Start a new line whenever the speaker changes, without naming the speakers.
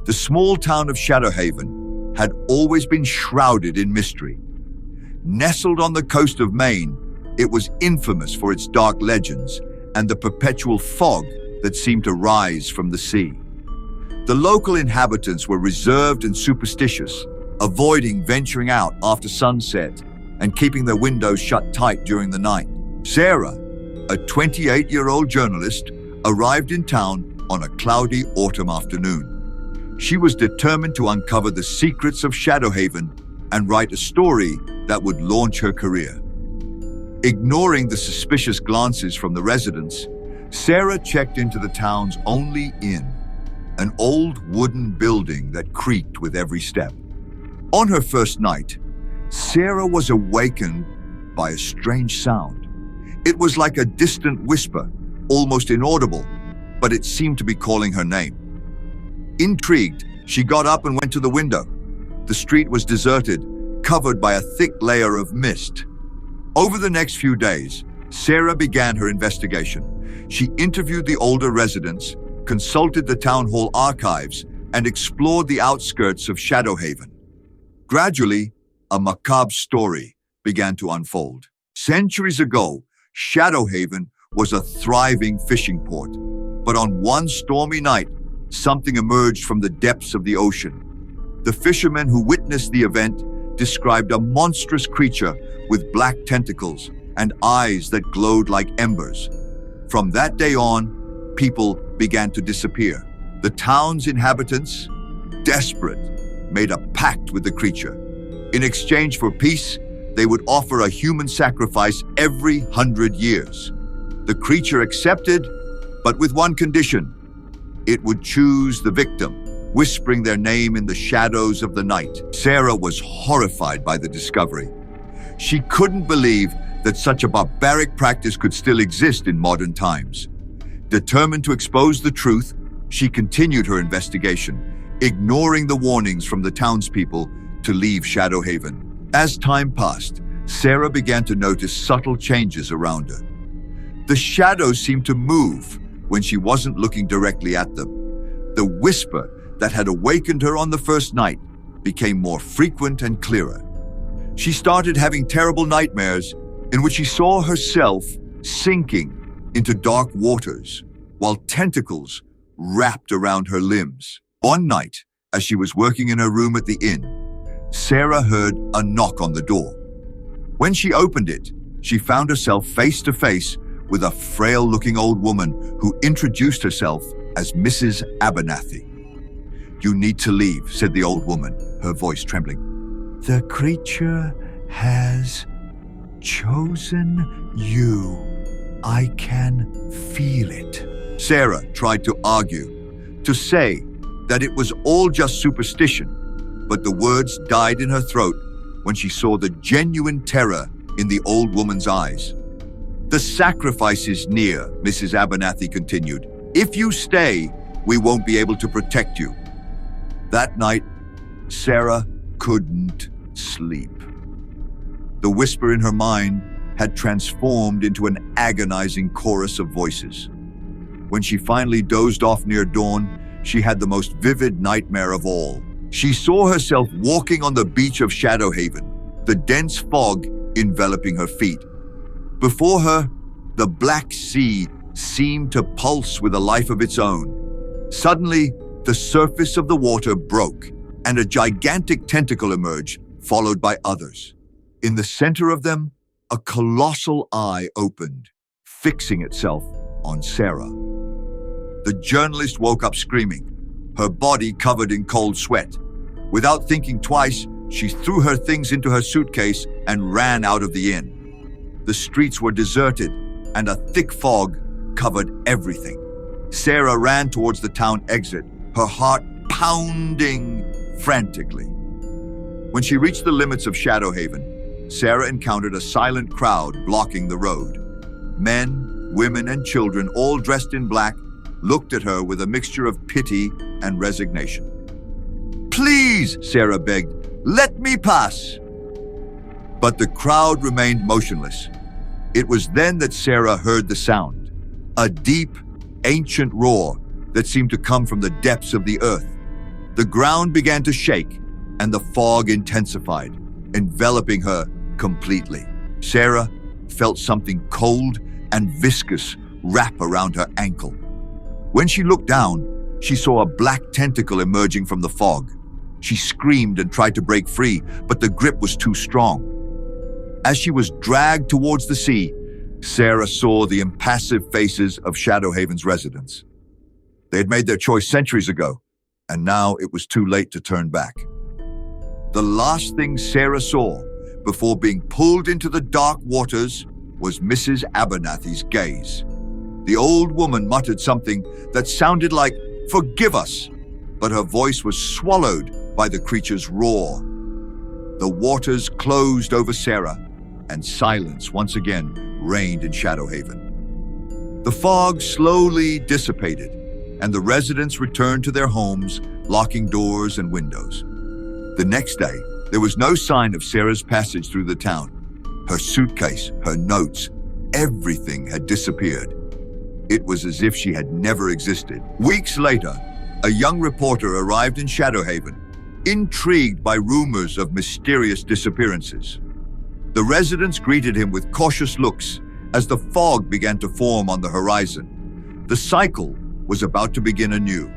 The small town of Shadowhaven had always been shrouded in mystery. Nestled on the coast of Maine, it was infamous for its dark legends and the perpetual fog that seemed to rise from the sea. The local inhabitants were reserved and superstitious, avoiding venturing out after sunset and keeping their windows shut tight during the night. Sarah, a 28-year-old journalist, arrived in town on a cloudy autumn afternoon. She was determined to uncover the secrets of Shadowhaven and write a story that would launch her career. Ignoring the suspicious glances from the residents, Sarah checked into the town's only inn, an old wooden building that creaked with every step. On her first night, Sarah was awakened by a strange sound. It was like a distant whisper, almost inaudible, but it seemed to be calling her name. Intrigued, she got up and went to the window. The street was deserted, covered by a thick layer of mist. Over the next few days, Sarah began her investigation. She interviewed the older residents, consulted the town hall archives, and explored the outskirts of Shadowhaven. Gradually, a macabre story began to unfold. Centuries ago, Shadowhaven was a thriving fishing port. But on one stormy night, something emerged from the depths of the ocean. The fishermen who witnessed the event described a monstrous creature with black tentacles and eyes that glowed like embers. From that day on, people began to disappear. The town's inhabitants, desperate, made a pact with the creature. In exchange for peace, they would offer a human sacrifice every 100 years. The creature accepted, but with one condition. It would choose the victim, whispering their name in the shadows of the night. Sarah was horrified by the discovery. She couldn't believe that such a barbaric practice could still exist in modern times. Determined to expose the truth, she continued her investigation, ignoring the warnings from the townspeople to leave Shadowhaven. As time passed, Sarah began to notice subtle changes around her. The shadows seemed to move when she wasn't looking directly at them. The whisper that had awakened her on the first night became more frequent and clearer. She started having terrible nightmares in which she saw herself sinking into dark waters while tentacles wrapped around her limbs. One night, as she was working in her room at the inn, Sarah heard a knock on the door. When she opened it, she found herself face to face with a frail-looking old woman who introduced herself as Mrs. Abernathy. "You need to leave," said the old woman, her voice trembling. "The creature has chosen you. I can feel it." Sarah tried to argue, to say that it was all just superstition, but the words died in her throat when she saw the genuine terror in the old woman's eyes. "The sacrifice is near," Mrs. Abernathy continued. "If you stay, we won't be able to protect you." That night, Sarah couldn't sleep. The whisper in her mind had transformed into an agonizing chorus of voices. When she finally dozed off near dawn, she had the most vivid nightmare of all. She saw herself walking on the beach of Shadowhaven, the dense fog enveloping her feet. Before her, the black sea seemed to pulse with a life of its own. Suddenly, the surface of the water broke, and a gigantic tentacle emerged, followed by others. In the center of them, a colossal eye opened, fixing itself on Sarah. The journalist woke up screaming, her body covered in cold sweat. Without thinking twice, she threw her things into her suitcase and ran out of the inn. The streets were deserted, and a thick fog covered everything. Sarah ran towards the town exit, her heart pounding frantically. When she reached the limits of Shadowhaven, Sarah encountered a silent crowd blocking the road. Men, women, and children, all dressed in black, looked at her with a mixture of pity and resignation. "Please," Sarah begged, "let me pass." But the crowd remained motionless. It was then that Sarah heard the sound, a deep, ancient roar that seemed to come from the depths of the earth. The ground began to shake, and the fog intensified, enveloping her completely. Sarah felt something cold and viscous wrap around her ankle. When she looked down, she saw a black tentacle emerging from the fog. She screamed and tried to break free, but the grip was too strong. As she was dragged towards the sea, Sarah saw the impassive faces of Shadowhaven's residents. They had made their choice centuries ago, and now it was too late to turn back. The last thing Sarah saw before being pulled into the dark waters was Mrs. Abernathy's gaze. The old woman muttered something that sounded like, "Forgive us," but her voice was swallowed by the creature's roar. The waters closed over Sarah, and silence once again reigned in Shadowhaven. The fog slowly dissipated, and the residents returned to their homes, locking doors and windows. The next day, there was no sign of Sarah's passage through the town. Her suitcase, her notes, everything had disappeared. It was as if she had never existed. Weeks later, a young reporter arrived in Shadowhaven, intrigued by rumors of mysterious disappearances. The residents greeted him with cautious looks as the fog began to form on the horizon. The cycle was about to begin anew.